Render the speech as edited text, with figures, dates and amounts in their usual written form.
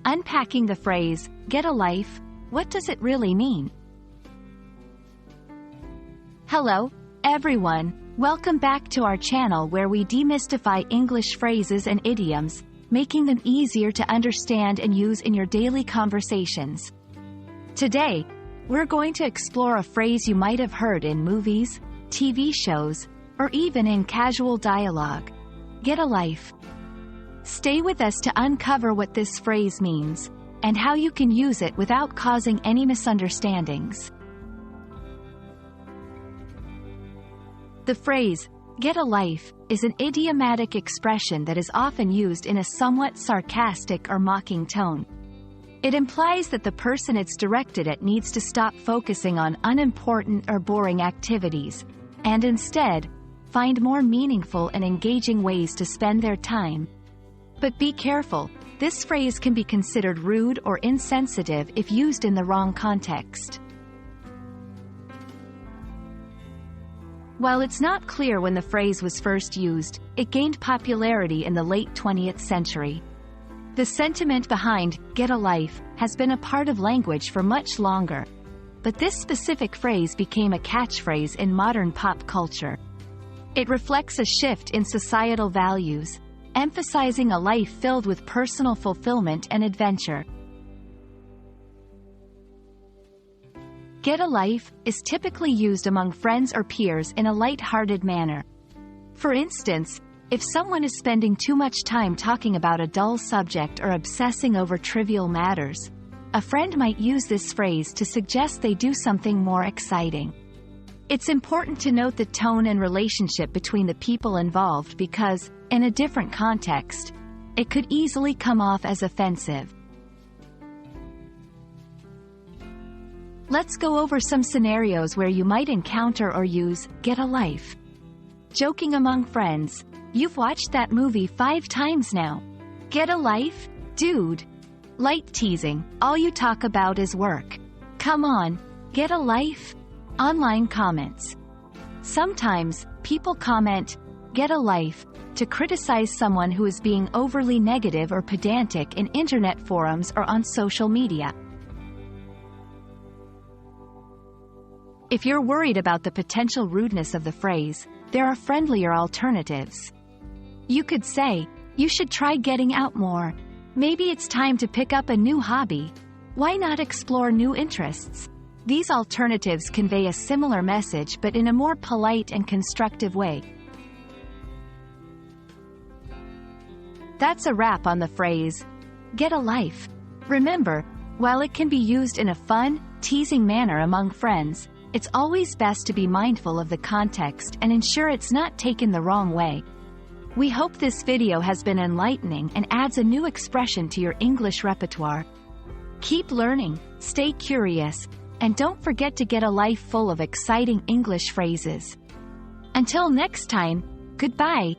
Unpacking the phrase, get a life, what does it really mean? Hello, everyone. Welcome back to our channel where we demystify English phrases and idioms, making them easier to understand and use in your daily conversations. Today, we're going to explore a phrase you might have heard in movies, TV shows, or even in casual dialogue. Get a life. Stay with us to uncover what this phrase means, and how you can use it without causing any misunderstandings. The phrase, get a life, is an idiomatic expression that is often used in a somewhat sarcastic or mocking tone. It implies that the person it's directed at needs to stop focusing on unimportant or boring activities, and instead, find more meaningful and engaging ways to spend their time. But be careful, this phrase can be considered rude or insensitive if used in the wrong context. While it's not clear when the phrase was first used, it gained popularity in the late 20th century. The sentiment behind "get a life" has been a part of language for much longer, but this specific phrase became a catchphrase in modern pop culture. It reflects a shift in societal values, emphasizing a life filled with personal fulfillment and adventure. Get a life is typically used among friends or peers in a lighthearted manner. For instance, if someone is spending too much time talking about a dull subject or obsessing over trivial matters, a friend might use this phrase to suggest they do something more exciting. It's important to note the tone and relationship between the people involved because, in a different context, it could easily come off as offensive. Let's go over some scenarios where you might encounter or use "get a life." Joking among friends. You've watched that movie 5 times now. Get a life, dude. Light teasing. All you talk about is work. Come on, get a life. Online comments. Sometimes, people comment, "get a life," to criticize someone who is being overly negative or pedantic in internet forums or on social media. If you're worried about the potential rudeness of the phrase, there are friendlier alternatives. You could say, "You should try getting out more. Maybe it's time to pick up a new hobby. Why not explore new interests?" These alternatives convey a similar message but in a more polite and constructive way. That's a wrap on the phrase, "get a life." Remember, while it can be used in a fun, teasing manner among friends, it's always best to be mindful of the context and ensure it's not taken the wrong way. We hope this video has been enlightening and adds a new expression to your English repertoire. Keep learning, stay curious, and don't forget to get a life full of exciting English phrases. Until next time, goodbye.